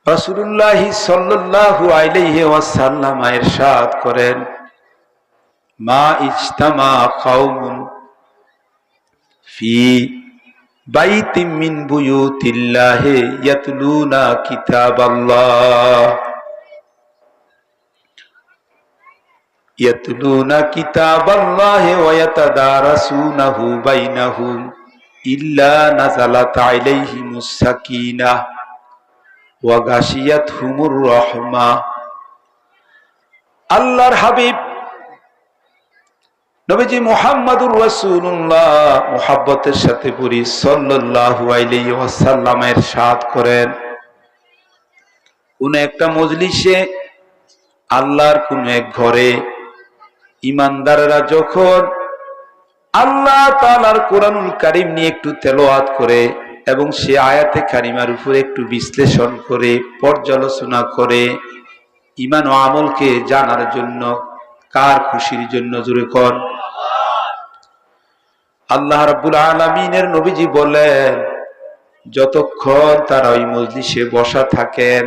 রাসূলুল্লাহ সাল্লাল্লাহু আলাইহি ওয়াসাল্লাম ইরশাদ করেন, মা ইজতামা কওমুন ফি বাইতিন মিন বুয়ুতিল্লাহি ইয়াতলুনা কিতাবাল্লাহ ওয়া ইয়াতাদারাসুনাহু বাইনাহুম ইল্লা নাযালাত আলাইহিমুস সাকিনাহ ওয়া গাশিয়াতহুমুর রাহমাহ। আল্লাহর হাবিব নবীজি মুহাম্মদুর রাসূলুল্লাহ মুহাব্বতের সাথে পড়ি সাল্লাল্লাহু আলাইহি ওয়াসাল্লাম ইরশাদ করেন, কোন একটা মজলিসে, আল্লাহর কোন এক ঘরে ঈমানদাররা যখন আল্লাহ তাআলার কোরআনুল কারীম নিয়ে একটু তেলাওয়াত করে এবং সে আয়াতে কারিমার উপরে একটু বিশ্লেষণ করে পর্যালোচনা করে ঈমান ও আমলকে জানার জন্য, কার খুশির জন্য? জোরে কোন আল্লাহ রাব্বুল আলামিনের নবীজি বলেন, যতক্ষণ তারা ওই মজলিসে বসা থাকেন,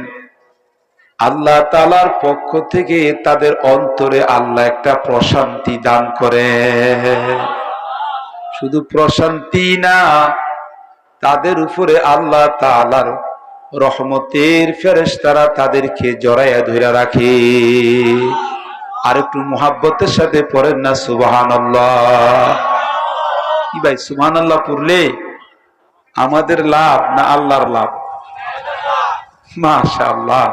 আল্লাহ তাআলার পক্ষ থেকে তাদের অন্তরে আল্লাহ একটা প্রশান্তি দান করে। শুধু প্রশান্তি না, তাদের উপরে আল্লাহ তাআলার রহমতের ফেরেশতারা তাদেরকে জড়াইয়া ধরে রাখে। আর একটু মুহাব্বতের সাথে পড়েন না সুবহানাল্লাহ। কি ভাই, সুবহানাল্লাহ পড়লে আমাদের লাভ না আল্লাহর লাভ? মাশাআল্লাহ,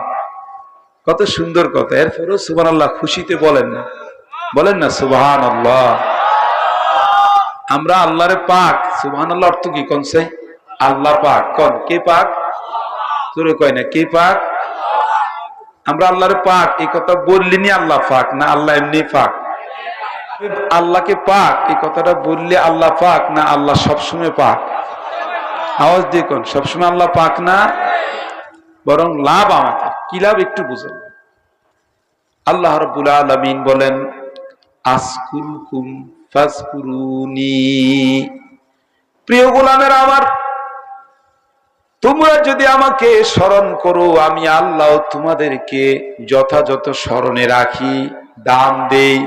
কত সুন্দর কথা। এরপরও সুবহানাল্লাহ খুশিতে বলেন না, বলেন না সুবহানাল্লাহ। আমরা আল্লাহরে পাক, সুবহানাল্লাহ অর্থ কি কোন? সেই আল্লাহ পাক। কোন কে পাক? জোরে কয় না, কে পাক? আমরা আল্লাহরে পাক এই কথা বললিনি আল্লাহ পাক না, আল্লাহ এমনি পাক? আল্লাহকে পাক এই কথাটা বললে আল্লাহ পাক না আল্লাহ সবসময় পাক? আওয়াজ দিয়ে কোন, সবসময় আল্লাহ পাক না, বরং লাভ আমাদের। কি লাভ একটু বুঝেন। আল্লাহ রাব্বুল আলামিন বলেন, আসকুরুকুম ফাসকুরুনি। প্রিয় গোলামের আমার, তোমরা যদি আমাকে স্মরণ করো, আমি আল্লাহ তোমাদেরকে যথাযথ স্মরণে রাখি, দান দেই,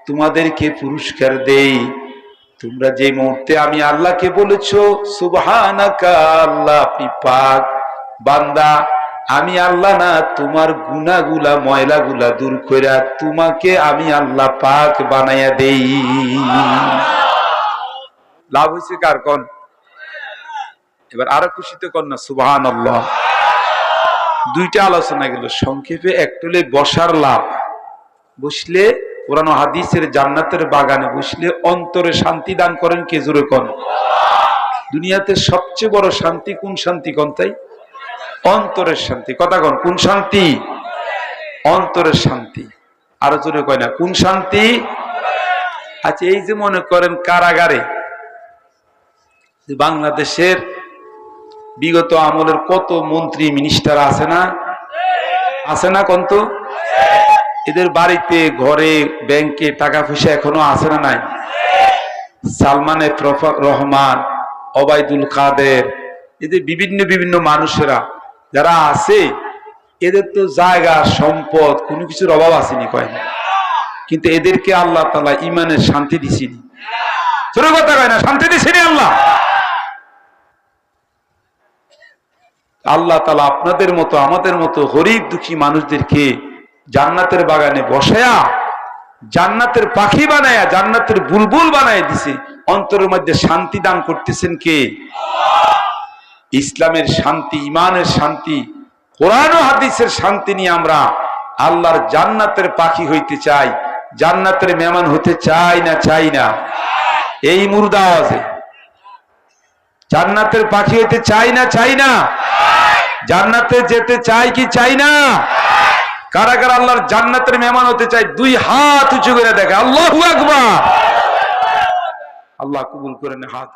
তোমাদেরকে পুরস্কার দেই। তোমরা যে মুহূর্তে আমি আল্লাহকে বলেছো সুবহানাকা, আল্লাহ আপনি পাক, বান্দা আমি আল্লাহ না তোমার গুনাহগুলা ময়লাগুলা দূর কইরা তোমাকে আমি আল্লাহ পাক বানাইয়া দেই। লাভ হয়েছে কার? কোন এবার আরো খুশিতে কর না সুবহানাল্লাহ। দুইটা আলোচনা গেল সংক্ষেপে। একটা হলে বসার লাভ, বসলে কোরআন ও হাদিসের জান্নাতের বাগানে বসলে অন্তরে শান্তি দান করেন কে? জোরে কোন। দুনিয়াতে সবচেয়ে বড় শান্তি কোন শান্তি? কোন তাই অন্তরের শান্তি। কথা কোন, কোন শান্তি? অন্তরের শান্তি। আরো জোরে কয় না, কোন শান্তি? আচ্ছা, এই যে মনে করেন কারাগারে বাংলাদেশের বিগত আমলের কত মন্ত্রী মিনিস্টার আছে না? আছে না? কোন তো এদের বাড়িতে ঘরে ব্যাংকে টাকা পয়সা এখনো আছে না নাই? সালমান এফ রহমান, ওবায়দুল কাদের, এদের বিভিন্ন বিভিন্ন মানুষেরা যারা আছে, এদের তো জায়গা সম্পদ কোনো কিছুর অভাব আসেনি, কয় না? কিন্তু এদেরকে আল্লাহ তাআলা ঈমানের শান্তি দিছিনি। ছোট কথা কয় না, শান্তি দিছিনি আল্লাহ। আল্লাহ তাআলা আপনাদের মতো আমাদের মতো গরীব দুঃখী মানুষদেরকে জান্নাতের বাগানে বসায়া, জান্নাতের পাখি বানায়া, জান্নাতের বুলবুল বানায় দিছে। অন্তরের মধ্যে শান্তি দান করতেছেন কে? ইসলামের শান্তি, ঈমানের শান্তি, কোরআন ও হাদিসের শান্তি নিয়ে আমরা আল্লাহর জান্নাতের পাখি হইতে চাই, জান্নাতের মেহমান হতে চাই না? চাই না? এই মুর্দা আওয়াজে জান্নাতের পাখি হইতে চাই না? চাই না? জান্নাতে যেতে চাই কি চাই না? কারা কারা আল্লাহর জান্নাতের মেহমান হতে চাই? দুই হাত উঁচু করে দেখে আল্লাহু আকবার। আল্লাহ কবুল করেন হাত।